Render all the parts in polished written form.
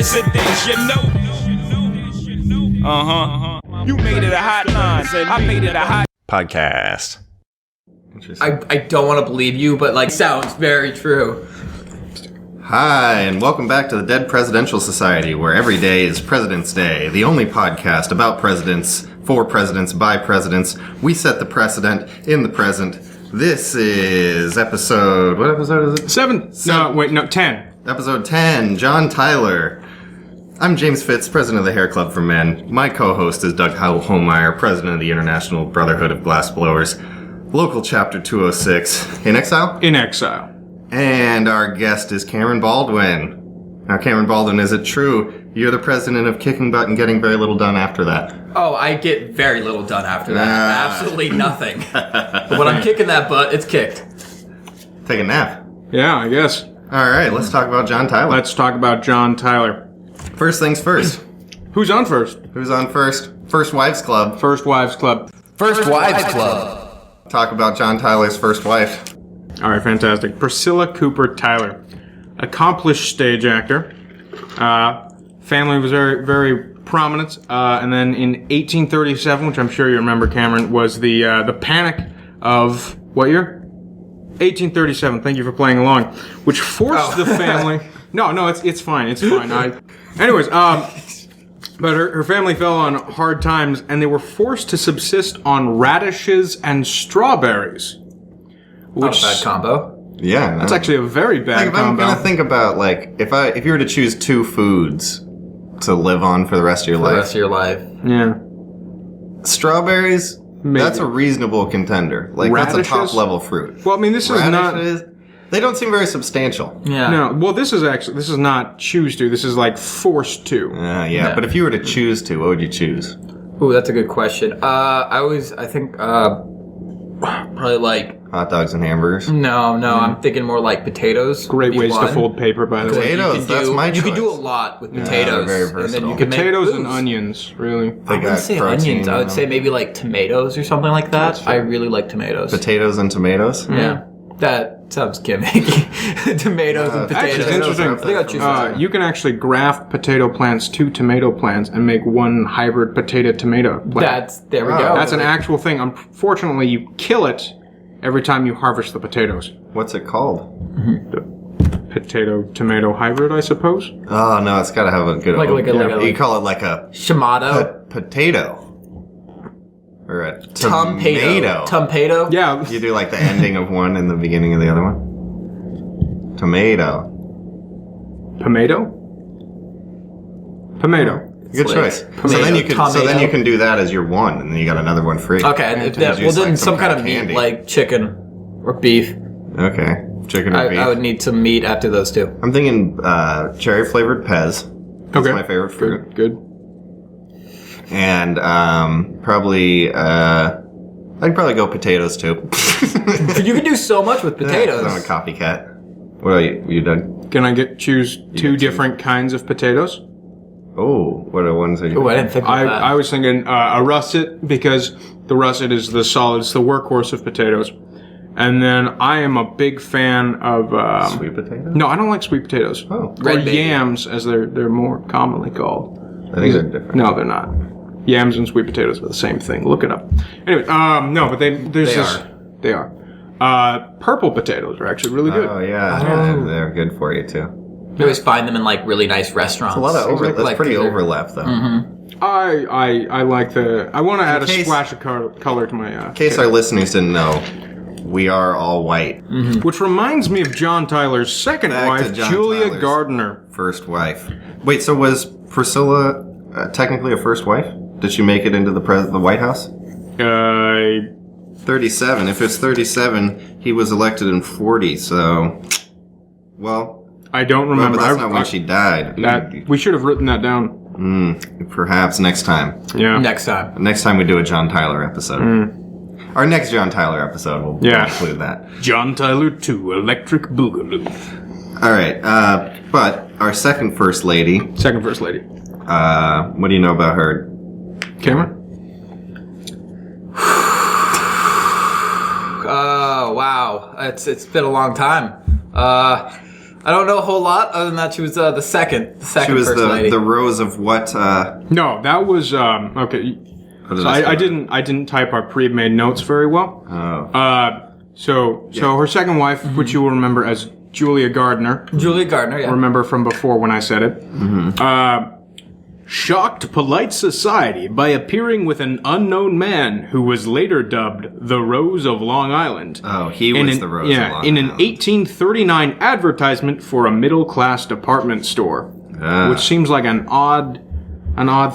presidents, you know. You made it a hotline, I made it a hot podcast. I don't want to believe you, but like sounds very true. Hi, and welcome back to the Dead Presidential Society, where every day is President's Day, the only podcast about presidents, for presidents, by presidents. We set the precedent in the present. This is episode... What episode is it? 7. No, wait, no, 10. Episode 10, John Tyler. I'm James Fitz, president of the Hair Club for Men. My co-host is Doug Homemeyer, president of the International Brotherhood of Glassblowers, local chapter 206. In exile? In exile. And our guest is Cameron Baldwin. Now, Cameron Baldwin, is it true you're the president of kicking butt and getting very little done after that? Oh, I get very little done after that. Absolutely nothing. But when I'm kicking that butt, it's kicked. Take a nap. Yeah, I guess. All right, let's talk about John Tyler. Let's talk about John Tyler. First things first. Who's on first? Who's on first? First Wives Club. First Wives Club. First Wives Club. Talk about John Tyler's first wife. All right, fantastic. Priscilla Cooper Tyler, accomplished stage actor. Family was very, very prominent. And then in 1837, which I'm sure you remember, Cameron, was the panic of what year? 1837. Thank you for playing along. Which forced the family. No, it's fine. It's fine. Anyways, but her family fell on hard times, and they were forced to subsist on radishes and strawberries. Not a bad combo. Yeah, no. That's actually a very bad combo. I'm gonna think about if you were to choose two foods to live on for the rest of your life. The rest of your life. Yeah. Strawberries. Maybe. That's a reasonable contender. Radishes? That's a top level fruit. Well, I mean, this is not. They don't seem very substantial. Yeah. No. Well, this is not choose to. This is like forced to. Yeah. But if you were to choose to, what would you choose? Ooh, that's a good question. I think probably like hot dogs and hamburgers. No, I'm thinking more like potatoes. Great ways to fold paper, by the way. Potatoes, that's my choice. You can do a lot with potatoes. They're very versatile. And then you can Potatoes make and onions, really. They I wouldn't say onions. I would say maybe like tomatoes or something like that. I really like tomatoes. Potatoes and tomatoes? Yeah. That sounds gimmicky. Tomatoes and potatoes. Actually, it's interesting. You can actually graft potato plants to tomato plants and make one hybrid potato-tomato plant. There we go. That's an actual thing. Unfortunately, you kill it every time you harvest the potatoes. What's it called? The potato-tomato hybrid, I suppose. Oh, no, it's got to have a good... You call it like a... Shimado. Potato. Or a tomato. Tomato? Yeah. You do like the ending of one and the beginning of the other one? Tomato. Tomato? Good choice. So then you can do that as your one, and then you got another one free. Okay. Then some kind of meat, like chicken or beef. Okay. Chicken or beef. I would need some meat after those two. I'm thinking cherry flavored Pez. That's my favorite fruit. Good. And probably I'd probably go potatoes too. You can do so much with potatoes. Yeah, I'm a copycat. What are you, Doug? Can I choose two different kinds of potatoes? Oh, what are ones that you? Oh, I didn't think about that. I was thinking a russet, because the russet is the solid, it's the workhorse of potatoes. And then I am a big fan of sweet potatoes. No, I don't like sweet potatoes. Oh, or yams, as they're more commonly called. I think they're different. No, they're not. Yams and sweet potatoes are the same thing. Look it up. Anyway, no, but they are. Purple potatoes are actually really good. Oh yeah, they're good for you too. You always find them in like really nice restaurants. It's a lot of overlap. That's pretty overlap though. Mm-hmm. I like I want to add a splash of color to my. In case our listeners didn't know, we are all white. Mm-hmm. Which reminds me of John Tyler's second wife, Julia Tyler's Gardner. First wife. Wait, so was Priscilla technically a first wife? Did she make it into the White House? 37. If it's 37, he was elected in 40. So, well, I don't remember. But that's not when she died. We should have written that down. Perhaps next time. Yeah. Next time. Next time we do a John Tyler episode. Our next John Tyler episode will include that. John Tyler 2, Electric Boogaloo. All right. But our second First Lady. What do you know about her? Cameron? Oh, wow. It's been a long time. I don't know a whole lot other than that she was the second She was first lady. the Rose of what? No, that was okay. So I didn't type our pre-made notes very well. Oh. So her second wife, which you will remember as Julia Gardner. Julia Gardner, yeah. Remember from before when I said it. Shocked polite society by appearing with an unknown man who was later dubbed the Rose of Long Island. Oh, he was the Rose of Long Island. In an 1839 advertisement for a middle-class department store, which seems like an odd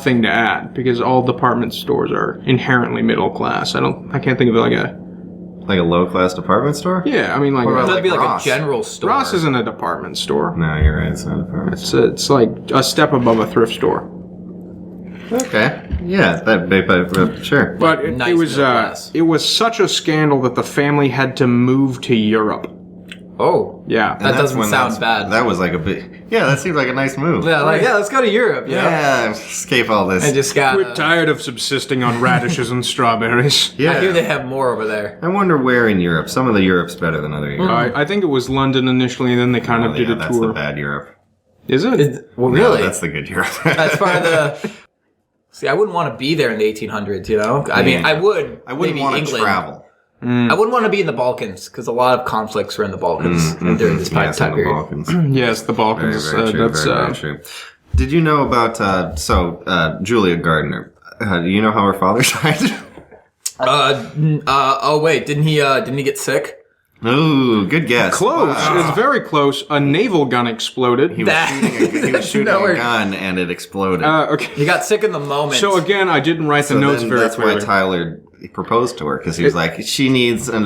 thing to add because all department stores are inherently middle class. I can't think of like a low-class department store? Yeah, I mean like That'd be like Ross. a general store. Ross isn't a department store. No, you're right. It's not a department store. It's like a step above a thrift store. Okay. Yeah, sure. But Nice middle class. it was such a scandal that the family had to move to Europe. Oh. Yeah. That doesn't sound bad. That was like a bit... Yeah, that seems like a nice move. Yeah, let's go to Europe, you know? Yeah, escape all this. I just got... We're tired of subsisting on radishes and strawberries. Yeah. I hear they have more over there. I wonder where in Europe. Some of the Europe's better than other Europe. I think it was London initially, and then they kind of did a That's the tour. bad Europe. Is it? Well, No, really? that's the good Europe. That's part of the... See, I wouldn't want to be there in the 1800s, you know? I mean, I would. I wouldn't maybe want to England. travel. I wouldn't want to be in the Balkans, because a lot of conflicts were in the Balkans during this Yes, time in the period. Balkans. Yes, the Very, Balkans. very true. That's Very true. Did you know about Julia Gardner? Do you know how her father died? Oh wait, didn't he get sick? Ooh, good guess. close. Wow. It's very close. A naval gun exploded. He was shooting Nowhere. a gun and it exploded. Okay. He got sick in the moment. So again, I didn't write the So notes then very that's clearly. why Tyler proposed to her, because he was like, she needs a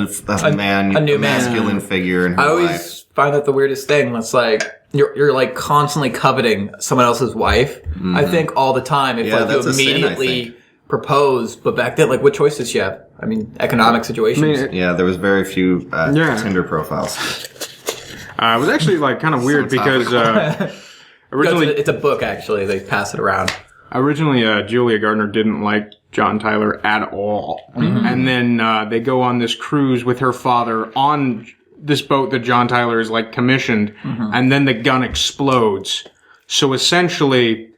man, a new masculine man. figure in her I always life. find that the weirdest thing. It's like you're like constantly coveting someone else's wife. I think all the time. If Yeah, like you that's a sin, I immediately think. propose, but back then, like, what choice does she have? I mean, economic situations. Yeah, there was very few Yeah. Tinder profiles. It was actually like kind of weird because originally It's a book, actually. They pass it around. Julia Gardner didn't like John Tyler at all, and then they go on this cruise with her father on this boat that John Tyler is like commissioned, and then the gun explodes. So essentially,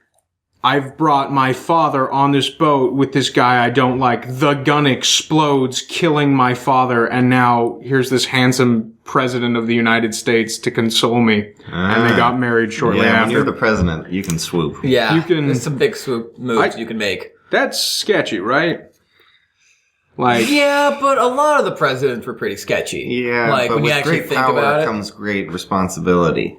I've brought my father on this boat with this guy I don't like. The gun explodes, killing my father, and now here's this handsome president of the United States to console me. And they got married shortly Yeah, when after. you're the president, you can swoop. Yeah, You can- there's some big swoop moves you can make. That's sketchy, right? Like, Yeah, but a lot of the presidents were pretty sketchy. Yeah, like but when you with actually great think power about it. comes great responsibility.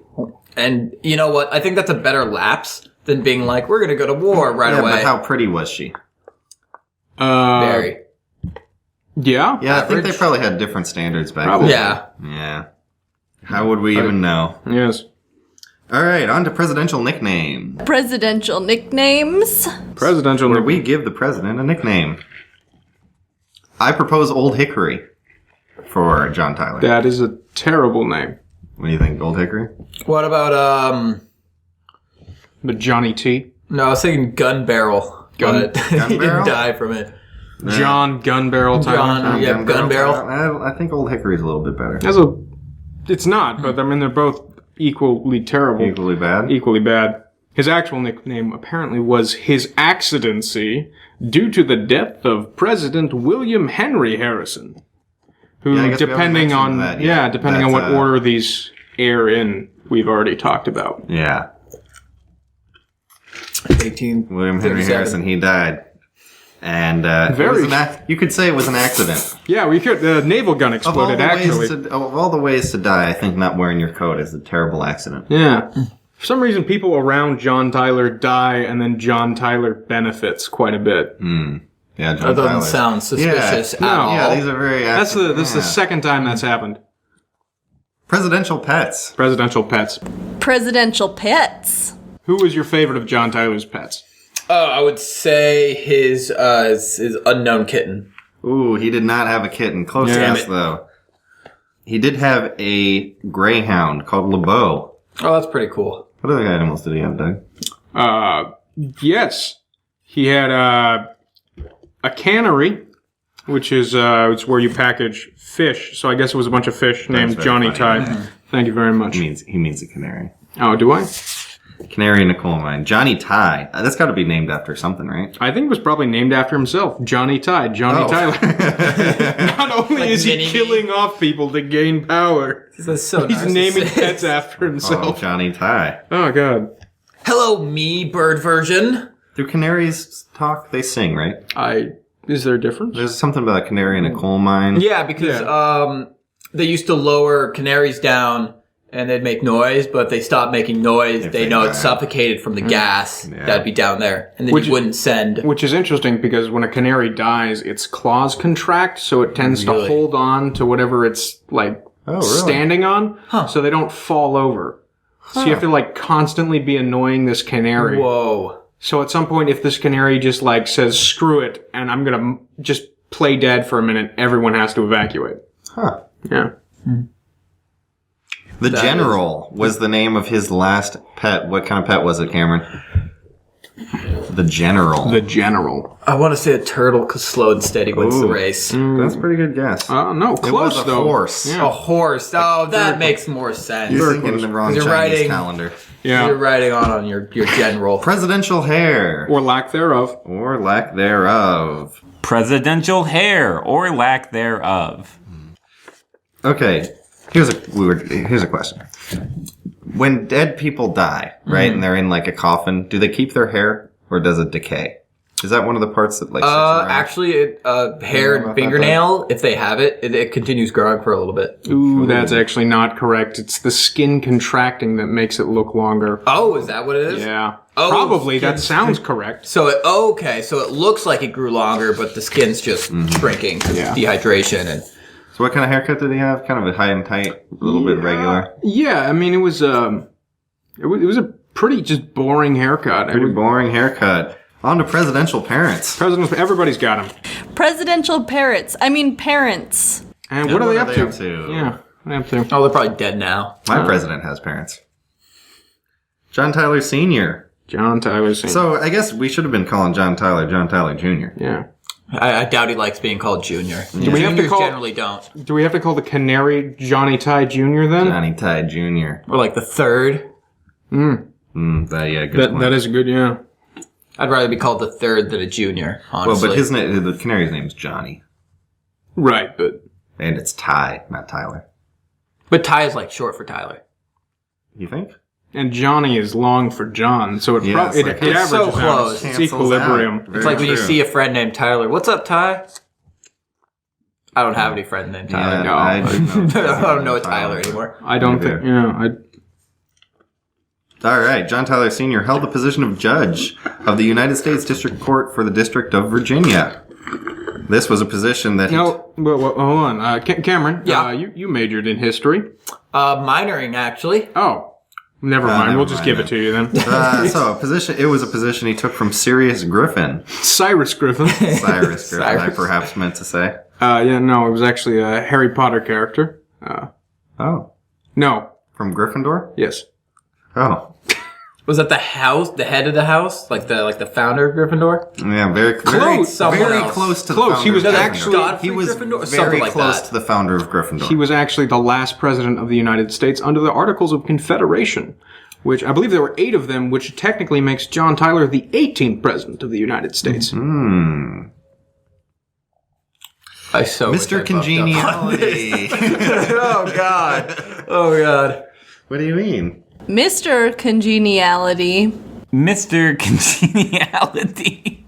And you know what? I think that's a better lapse than being like, we're going to go to war right Yeah, away. but how pretty was she? Very. yeah? Yeah, I think they Average? probably had different standards back Probably. then. Yeah. Yeah. How would we even know? Yes. All right, on to presidential nickname, Presidential nicknames. Presidential. where we give the president a nickname. I propose Old Hickory for John Tyler. That is a terrible name. What do you think, Old Hickory? What about, But Johnny T. no, I was thinking gun barrel. Gun- But Gun he barrel? didn't die from it. John Gun Barrel Tyler. John, yeah, gun barrel. I think Old Hickory's a little bit better. It's not, but I mean, they're both equally terrible. Equally bad. Equally bad. His actual nickname apparently was His Accidency due to the death of President William Henry Harrison. Who, Yeah, I guess we haven't depending mentioned on that yet. depending on That's, what order these air in, we've already talked about. Yeah. 18. William Henry 37. Harrison, he died. And it Very- was you could say it was an accident. Yeah, we could. The naval gun exploded. Of all the ways to die, I think not wearing your coat is a terrible accident. Yeah. For some reason, people around John Tyler die, and then John Tyler benefits quite a bit. Yeah, John That doesn't Tyler. sound suspicious at No. all. Yeah, these are very. This is the second time that's happened. Presidential pets. Presidential pets. Presidential pets. Who was your favorite of John Tyler's pets? I would say his unknown kitten. Ooh, he did not have a kitten. Close Damn guess it. though. He did have a greyhound called LeBeau. Oh, that's pretty cool. What other animals did he have, Doug? Yes. He had a cannery, which is it's where you package fish. So I guess it was a bunch of fish named very Johnny funny. Ty. Thank you very much. He means a canary. Oh, do I? Canary in a coal mine. Johnny Ty. That's got to be named after something, right? I think it was probably named after himself. Johnny Ty. Johnny Tyler. Not only is he killing off people to gain power, That's so he's naming pets after Oh, himself. Johnny Ty. Oh, God. Hello, me, bird version. Do canaries talk? They sing, right? Is there a difference? There's something about a canary in a coal mine. Yeah, because they used to lower canaries down and they'd make noise, but if they stopped making noise, they know it's suffocated from the gas that'd be down there. And then you wouldn't send... Which is interesting because when a canary dies, its claws contract, so it tends to hold on to whatever it's, standing on, so they don't fall over. So you have to, constantly be annoying this canary. Whoa. So at some point, if this canary just, says, screw it, and I'm gonna just play dead for a minute, everyone has to evacuate. Huh. Yeah. The General was the name of his last pet. What kind of pet was it, Cameron? The General. The General. I want to say a turtle because slow and steady wins the race. That's a pretty good guess. No, close, it was a though. horse. Yeah. A horse. Oh, that makes more sense. You're thinking the wrong You're Chinese writing- calendar. Yeah. You're riding on your general. Presidential hair. Or lack thereof. Or lack thereof. Presidential hair or lack thereof. Okay, here's a question. When dead people die, right, and they're in a coffin, do they keep their hair or does it decay? Is that one of the parts that sticks around? Actually, hair and fingernail, if they have it, it continues growing for a little bit. Ooh, that's actually not correct. It's the skin contracting that makes it look longer. Oh, is that what it is? Yeah. Oh, Probably. skin- That sounds correct. So it looks like it grew longer, but the skin's just shrinking because of dehydration and. So what kind of haircut did he have? Kind of a high and tight, a little bit regular? Yeah, I mean, it was a pretty just boring haircut. Pretty boring haircut. On to presidential parents. Everybody's got them. Presidential parrots. Parents. And what are they up to? Yeah, what are they up to? Oh, they're probably dead now. My president has parents. John Tyler Sr. John Tyler Sr. So I guess we should have been calling John Tyler Jr. Yeah. I doubt he likes being called Junior. Do we have to Juniors call- generally don't. Do we have to call the canary Johnny Ty Jr. then? Johnny Ty Jr. Or like the third. Good point. That is good, yeah. I'd rather be called the third than a junior, honestly. Well, but the canary's name's Johnny. Right, but... And it's Ty, not Tyler. But Ty is short for Tyler. You think? And Johnny is long for John, so it Yes, it like- averages so out. close. It's equilibrium. Very It's like when you true. see a friend named Tyler. What's up, Ty? I don't have any friend named Tyler. Yeah, I do know. I don't know a Tyler anymore. I don't Me think... too. Yeah, All right, John Tyler Sr. held the position of judge of the United States District Court for the District of Virginia. This was a position that No, well, hold on. Cameron, Yeah? you majored in history. Minoring, actually. Oh, never mind. never We'll just mind give then. it to you then. it was a position he took from Sirius Griffin. Cyrus Griffin. Cyrus Griffin, I Cyrus. perhaps meant to say. No, it was actually a Harry Potter character. Oh, No, from Gryffindor? yes. Oh, Was that the house, the head of the house? Like the founder of Gryffindor? yeah, very Close, someone very else. close to Close, the he founder was of Gryffindor. actually- Godfrey he was Gryffindor? very Something like close that. to the founder of Gryffindor. He was actually the last president of the United States under the Articles of Confederation, which I believe there were 8 of them, which technically makes John Tyler the 18th president of the United States. I so wish I Mr. buffed up on Congeniality. Oh God! Oh God! What do you mean? Mr. Congeniality. Mr. Congeniality.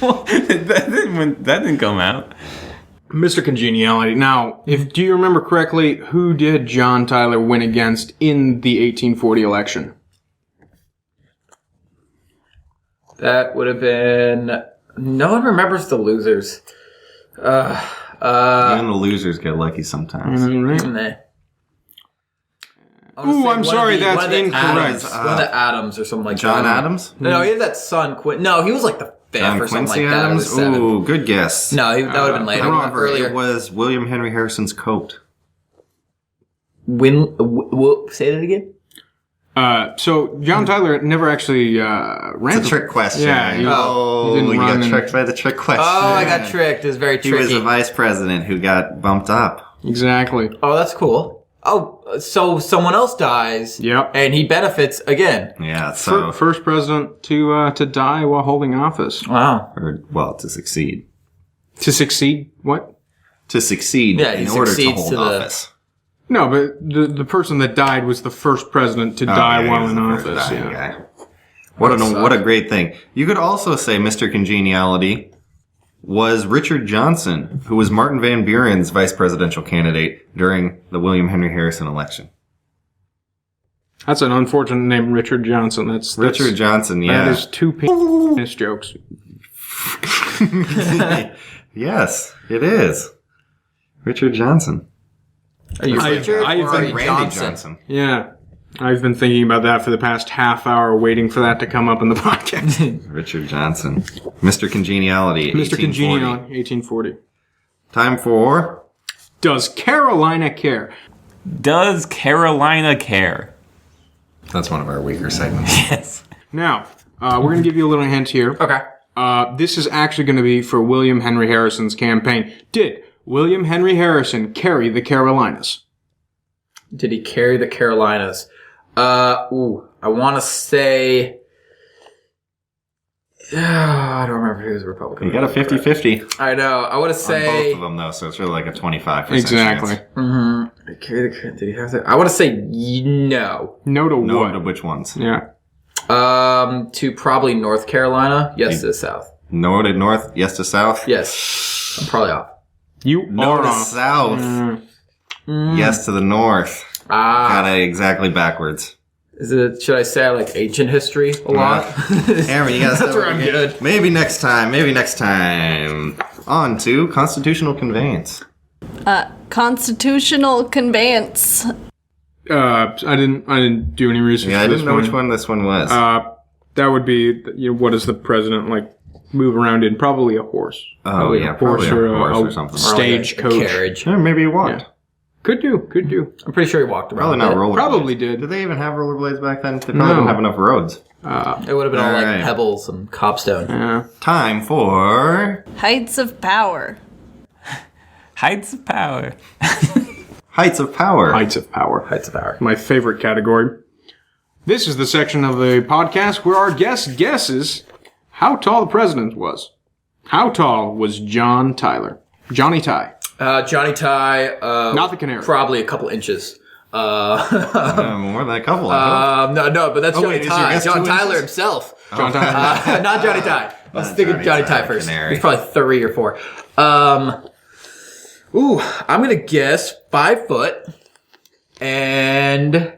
Well, that didn't come out. Mr. Congeniality. Now, do you remember correctly, who did John Tyler win against in the 1840 election? That would have been. No one remembers the losers. Even the losers get lucky sometimes. Nah. Ooh, I'm sorry, that's incorrect. Adams, one of the Adams or something like John that. Adams? No, he had that son, No, he was like the fifth John or something Quincy like that. Or the Adams? seventh. Ooh, good guess. No, that would have been later. However, Earlier. it was William Henry Harrison's coat. Say that again? So John Tyler never actually ran. It's a trick question. Yeah, he didn't you run got in- tricked by the trick question. Oh, I got tricked. It was very He tricky. was a vice president who got bumped up. Exactly. Oh, that's cool. Oh, so someone else dies. Yep. And he benefits again. Yeah, so... First president to die while holding office. Wow. to succeed. To succeed? What? To succeed in order to hold office. No, but the person that died was the first president to die while in office. Guy. What a great thing. You could also say Mr. Congeniality was Richard Johnson, who was Martin Van Buren's vice presidential candidate during the William Henry Harrison election. That's an unfortunate name, Richard Johnson. That's Richard Johnson, yeah. That is two penis jokes. Yes, it is. Richard Johnson. Are you Richard or are you Randy Johnson? Yeah. I've been thinking about that for the past half hour, waiting for that to come up in the podcast. Richard Johnson. Mr. Congeniality, Mr. 1840. Congeniality, 1840. Time for... Does Carolina care? Does Carolina care? That's one of our weaker segments. Yes. Now, we're going to give you a little hint here. Okay. This is actually going to be for William Henry Harrison's campaign. Did William Henry Harrison carry the Carolinas? Did he carry the Carolinas? I want to say... I don't remember if he was a Republican. You got a 50-50 I know. I want to on say... both of them, though, so it's really like a 25% Exactly. chance. Did he have that? I want to say no. No to No, what? to which ones? Yeah. To probably North Carolina. Yes, to the South. No to north, yes to south? Yes. I'm probably off. You No are to off. south. Yes to the north. Got it exactly backwards. Should I say I like ancient history a lot? Aaron, you gotta That's where I'm good. Maybe next time. On to constitutional conveyance. Constitutional conveyance. I didn't do any research. Yeah, I for didn't this know one. which one this one was. That would be, what does the president move around in? Probably a horse. Oh, yeah, probably a horse or something. Stagecoach. A carriage. Or maybe he walked. Yeah. Could do. I'm pretty sure he walked around. Probably not rollerblades. Probably did. Did they even have rollerblades back then? They probably didn't have enough roads. It would have been all like Alright. pebbles and cobstone. Yeah. Time for... Heights of power. Heights of power. Heights of Power. Heights of power. Heights of power. My favorite category. This is the section of the podcast where our guest guesses how tall the president was. How tall was John Tyler? Johnny Ty. Johnny Ty. Not the canary. Probably a couple inches. More than a couple. No, but that's Johnny wait, is your Ty. guess John 2 Tyler inches? himself. John Tyler. Not Johnny Ty. Let's think of Johnny Ty first. Canary. He's probably 3 or 4. I'm gonna guess 5 foot and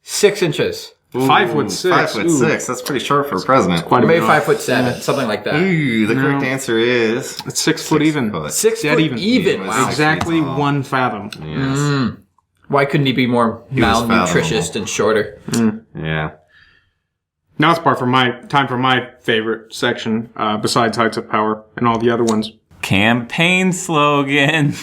6 inches. 5'6". 5'6". Ooh. That's pretty short for a president. Quite a Maybe bit. 5'7", something like that. Ooh, the correct answer is... It's 6 foot even. 6 Dead foot even. even. He was Wow. Exactly tall. 1 fathom. Yes. Why couldn't he be more was malnutritious fathomable. and shorter? Yeah. Now it's time for my favorite section, besides Heights of Power and all the other ones. Campaign slogan.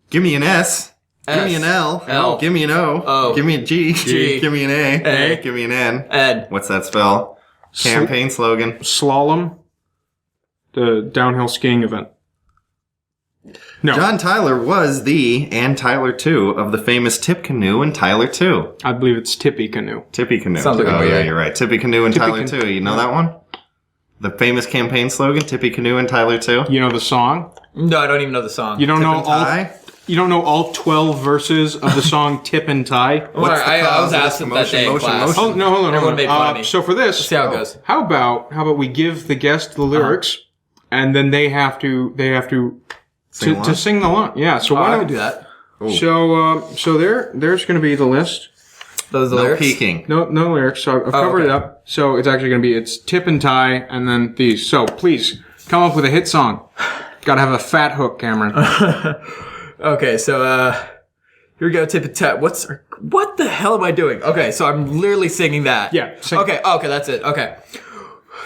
Give me an S. Give me an L. L. Give me an O. O. Give me a G. G. Give me an A. A. Give me an N. Ed. What's that spell? Campaign slogan. Slalom, the downhill skiing event. No, John Tyler was the and Tyler 2 of the famous Tip Canoe and Tyler 2. I believe it's Tippy Canoe. Tippy Canoe. Sounds like a oh, beer. yeah, you're right. Tippy Canoe and Tippy Tyler 2. You know that one? The famous campaign slogan, Tippy Canoe and Tyler 2? You know the song? No, I don't even know the song. You don't Tip know and all. tie? You don't know all 12 verses of the song "Tip and Tie." What's the I cause was of asked this that day in motion, class. motion? Oh no, hold on. Everyone made fun of me. So for this, See how it goes. How about we give the guest the lyrics, and then they have to Sing along? to sing the line. Yeah. So Oh, why I don't could do that. So there's going to be the list. Those are the No lyrics. peeking. No lyrics. So I've covered okay. it up. So it's actually going to be tip and tie, and then these. So please come up with a hit song. Got to have a fat hook, Cameron. Okay, so here we go. Tip and tie. What the hell am I doing? Okay, so I'm literally singing that. Yeah, sing. Okay, that's it. Okay.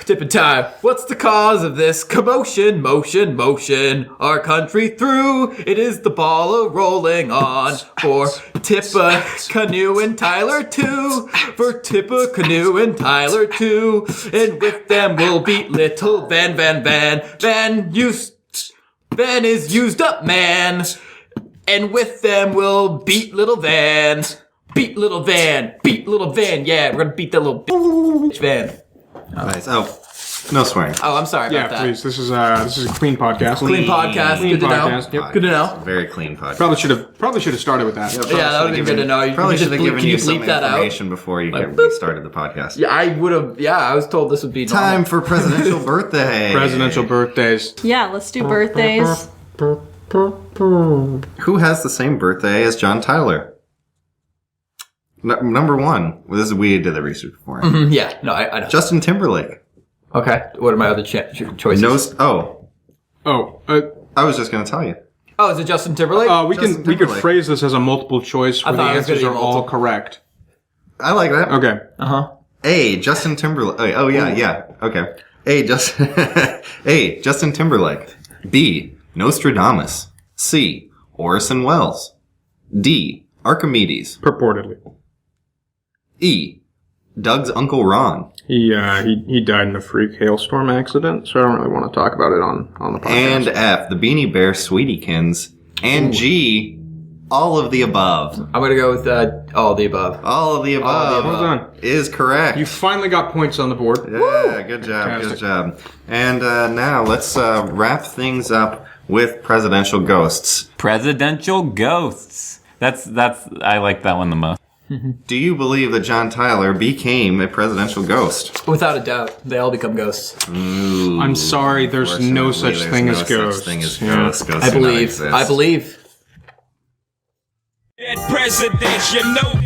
Tip and tie. What's the cause of this commotion? Motion, our country through. It is the ball a rolling on for Tippa, Canoe, and Tyler too. For Tippa, Canoe, and Tyler too. And with them we'll beat little Van is used up, man. and with them we'll beat little Van. Beat little Van. Beat little Van. Yeah, we're gonna beat that little bitch Van. Nice. Oh, no swearing. Oh, I'm sorry Yeah, about that. please. This is a clean podcast. Clean podcast. Clean Good to know. podcast. Yep. Good to know. Very clean podcast. Probably should have started with that. Yeah, that would have been good to know. You Probably just should have bleep- given can you you some bleep that out? information before you started the podcast. Yeah, I would have. Yeah, I was told this would be normal. Time for presidential birthday. Presidential birthdays. Yeah, let's do birthdays. Who has the same birthday as John Tyler? Number one. Well, this is we did the research for him. Yeah, no, I know. Justin Timberlake. Okay, what are my other choices? I was just going to tell you. Oh, is it Justin Timberlake? We Justin could Timberlake. phrase this as a multiple choice where the thought it was gonna answers be are all multiple. correct. I like that. Okay. A. Justin Timberlake. Oh yeah. Okay. A. Justin Timberlake. B. Nostradamus. C. Orson Welles. D. Archimedes. Purportedly. E. Doug's Uncle Ron. He died in a freak hailstorm accident, so I don't really want to talk about it on the podcast. And F. The Beanie Bear Sweetiekins. And G. All of the above. I'm gonna go with all of the above. All of the above. Well done. Is correct. You finally got points on the board. Yeah, good job, Fantastic. good job. And now let's wrap things up with presidential ghosts. Presidential ghosts. That's I like that one the most. Do you believe that John Tyler became a presidential ghost? Without a doubt, they all become ghosts. Ooh, I'm sorry, there's no such there's thing no as such ghosts. thing as Yeah. ghosts. Ghosts I do not believe. exist. I believe. Dead presidents, you know.